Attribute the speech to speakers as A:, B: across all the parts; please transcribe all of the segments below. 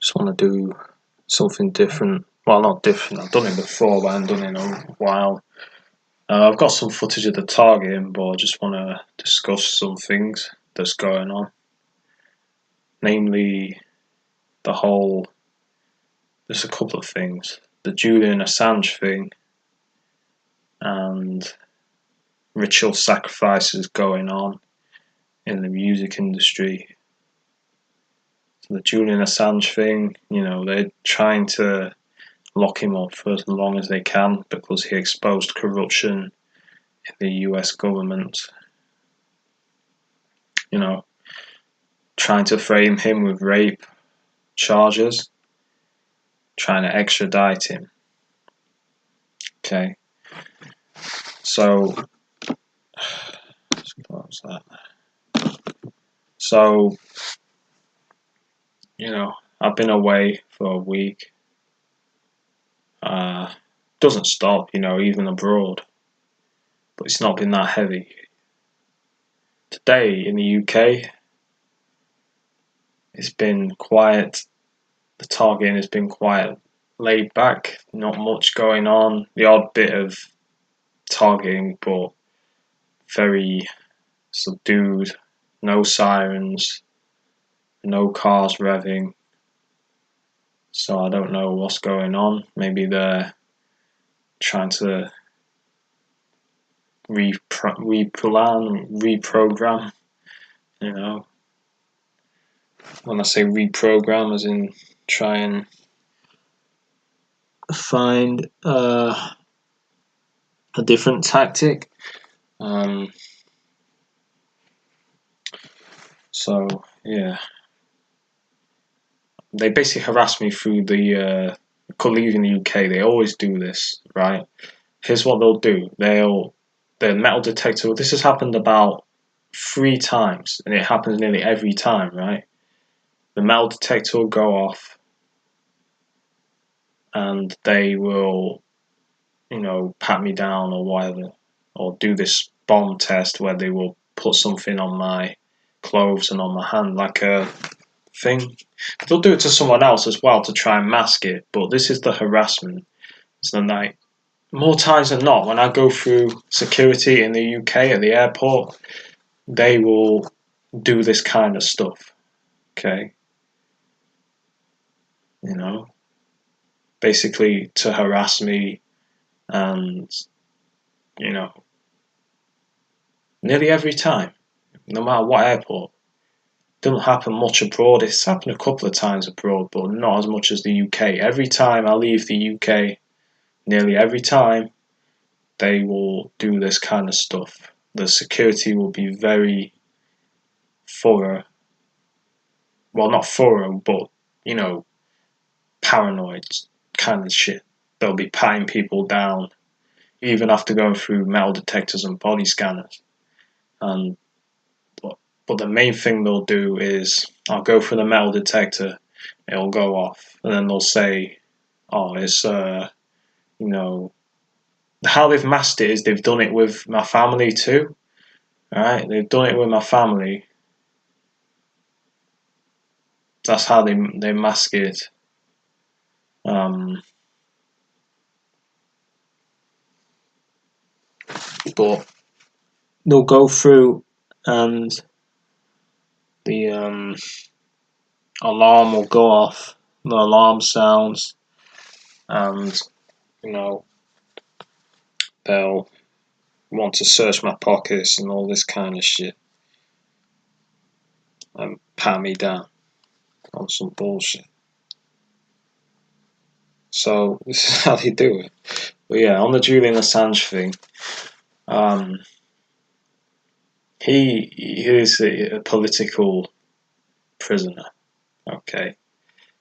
A: Just want to do something different. Well, not different. I've done it before, but I haven't done it in a while. I've got some footage of the targeting, but I just want to discuss some things that's going on. Namely, there's a couple of things. The Julian Assange thing and ritual sacrifices going on in the music industry. So the Julian Assange thing, they're trying to lock him up for as long as they can because he exposed corruption in the US government. Trying to frame him with rape charges, trying to extradite him. Okay. So, let's close that. So, I've been away for a week. Doesn't stop, even abroad. But it's not been that heavy. Today in the UK, it's been quiet. The targeting has been quiet, laid back, not much going on. The odd bit of targeting, but very subdued. No sirens, no cars revving. So I don't know what's going on. Maybe they're trying to reprogram. When I say reprogram, as in try and find a different tactic. So yeah, they basically harassed me through the leaving the UK. They always do this, right? Here's what they'll do. The metal detector. This has happened about 3 times, and it happens nearly every time, right? The metal detector will go off, and they will, pat me down or whatever, or do this bomb test where they will put something on my clothes and on my hand, like a thing. They'll do it to someone else as well to try and mask it, but this is the harassment. So like, more times than not, when I go through security in the UK at the airport, they will do this kind of stuff. Okay? Basically to harass me, and nearly every time, no matter what airport. Doesn't happen much abroad. It's happened a couple of times abroad, but not as much as the UK. Every time I leave the UK, nearly every time, they will do this kind of stuff. The security will be very thorough. Well, not thorough, but paranoid kind of shit. They'll be patting people down, even after going through metal detectors and body scanners. But the main thing they'll do is, I'll go through the metal detector, it'll go off, and then they'll say, "Oh, it's how they've masked it is they've done it with my family too." Alright, they've done it with my family. That's how they mask it. But they'll go through, and the alarm will go off. The alarm sounds, and they'll want to search my pockets and all this kind of shit, and pat me down on some bullshit. So this is how they do it. But yeah, on the Julian Assange thing, he is a political prisoner. Okay,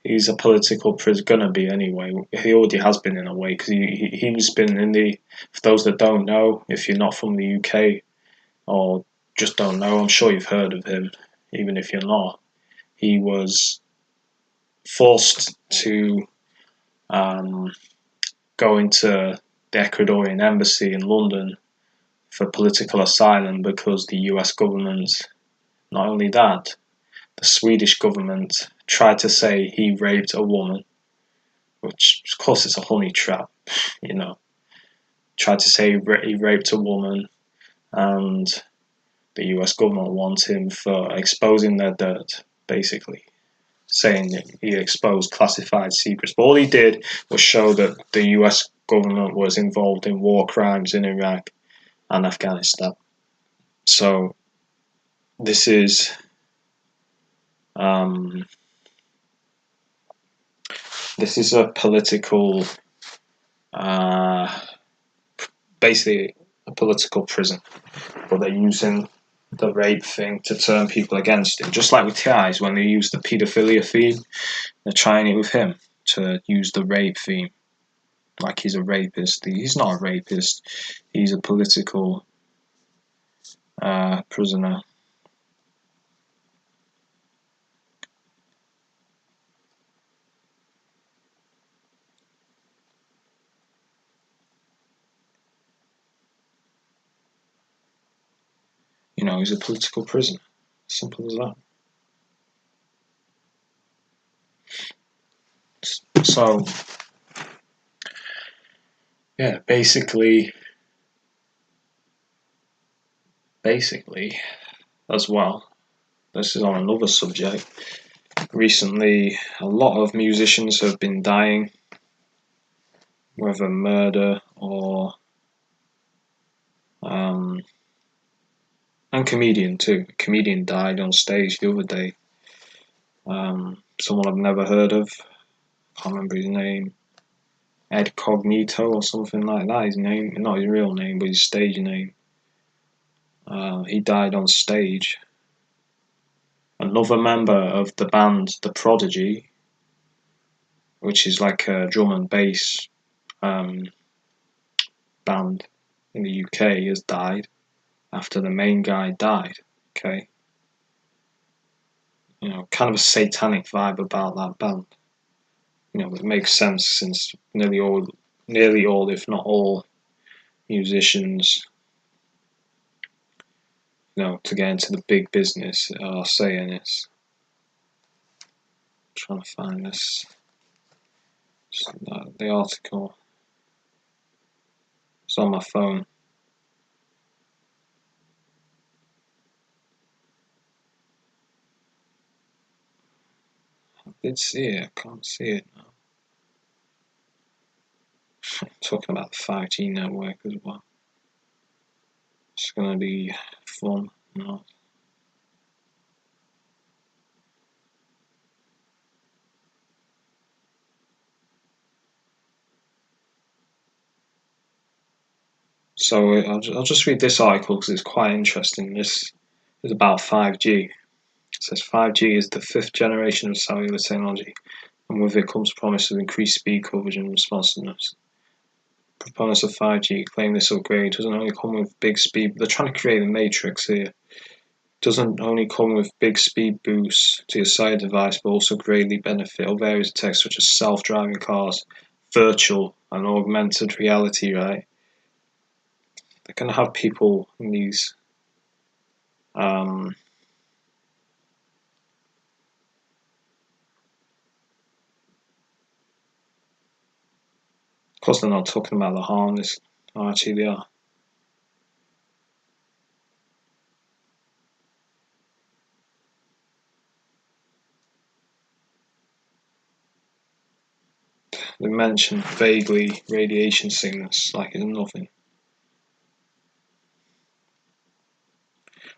A: he's a political prisoner, gonna be anyway. He already has been in a way, because he's been in the. For those that don't know, if you're not from the UK or just don't know, I'm sure you've heard of him. Even if you're not, he was forced to go into the Ecuadorian embassy in London for political asylum because the US government. Not only that, the the Swedish government tried to say he raped a woman, which of course it's a honey trap, you know. Tried to say he raped a woman, and the US government wants him for exposing their dirt, basically. Saying that he exposed classified secrets. But all he did was show that the US government was involved in war crimes in Iraq and Afghanistan. So this is a political, basically a political prison, but they're using the rape thing to turn people against him. Just like with T.I.'s, when they use the paedophilia theme, they're trying it with him to use the rape theme. Like he's a rapist. He's not a rapist. He's a political prisoner. You know, he's a political prisoner. Simple as that. So, yeah, basically, as well, this is on another subject. Recently, a lot of musicians have been dying, whether murder or and comedian too. A comedian died on stage the other day. Someone I've never heard of. Can't remember his name. Ed Cognito or something like that. His name, not his real name, but his stage name. He died on stage. Another member of the band, The Prodigy, which is like a drum and bass band in the UK, has died after the main guy died. Okay, you know, kind of a satanic vibe about that band. You know, it makes sense since nearly all, if not all, musicians, you know, to get into the big business are saying this. I'm trying to find this. The article. It's on my phone. I did see it. I can't see it now. Talking about the 5G network as well. It's gonna be fun. Not. So I'll just read this article because it's quite interesting. This is about 5G. It says 5G is the fifth generation of cellular technology, and with it comes promise of increased speed, coverage, and responsiveness. Proponents of 5G claim this upgrade doesn't only come with big speed, but they're trying to create a matrix here. Doesn't only come with big speed boosts to your side device, but also greatly benefit other areas of tech such as self-driving cars, virtual and augmented reality, right? They're going to have people in these of course they're not talking about the harness. Oh, actually they are. They mention vaguely radiation sickness like it's nothing.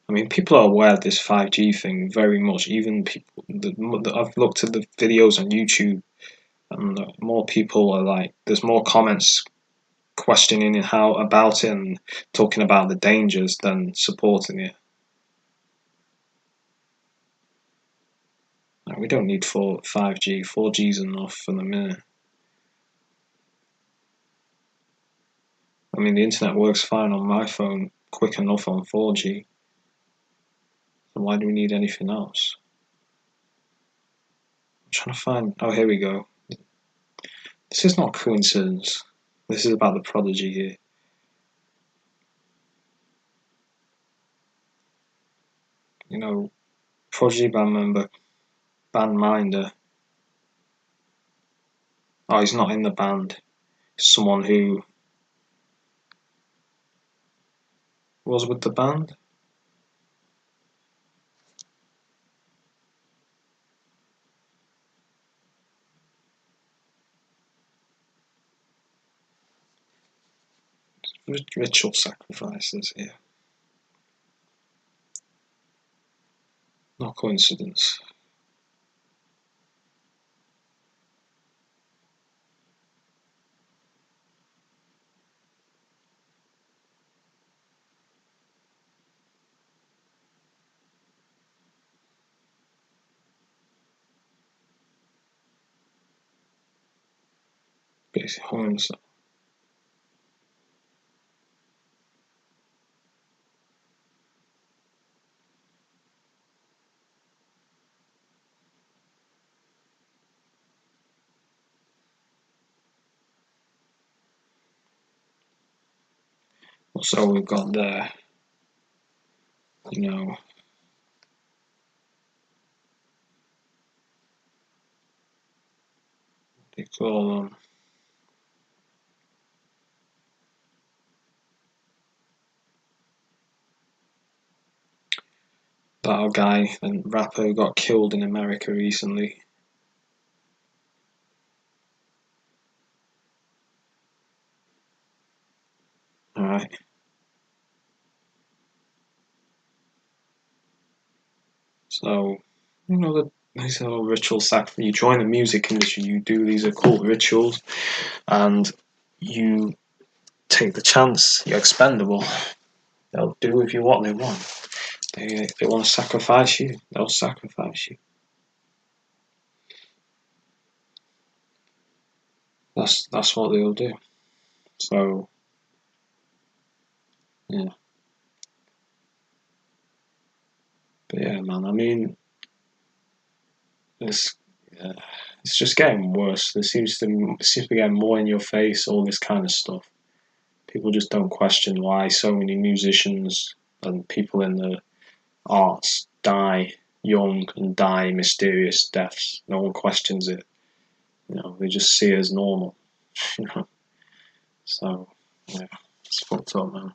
A: I mean, people are aware of this 5G thing very much. Even people, I've looked at the videos on YouTube, and more people are like, there's more comments questioning how about it and talking about the dangers than supporting it. Like, we don't need 5G. 4G is enough for the minute. I mean, the internet works fine on my phone, quick enough on 4G. So why do we need anything else? I'm trying to find. Oh, here we go. This is not coincidence. This is about the Prodigy here. You know, Prodigy band member, Bandminder. Oh, he's not in the band. Someone who was with the band. Ritual sacrifices here. No coincidence. Basic homes. So we've got there, you know, they call them that guy and rapper who got killed in America recently. Alright. So, you know, these are ritual sacrifice. You join the music industry, you do these occult rituals, and you take the chance. You're expendable. They'll do with you what they want. They want to sacrifice you. They'll sacrifice you. That's what they'll do. So yeah, but yeah, man. I mean, it's it's just getting worse. It seems to be getting more in your face. All this kind of stuff. People just don't question why so many musicians and people in the arts die young and die mysterious deaths. No one questions it. You know, they just see it as normal. You know, so yeah, it's fucked up, man.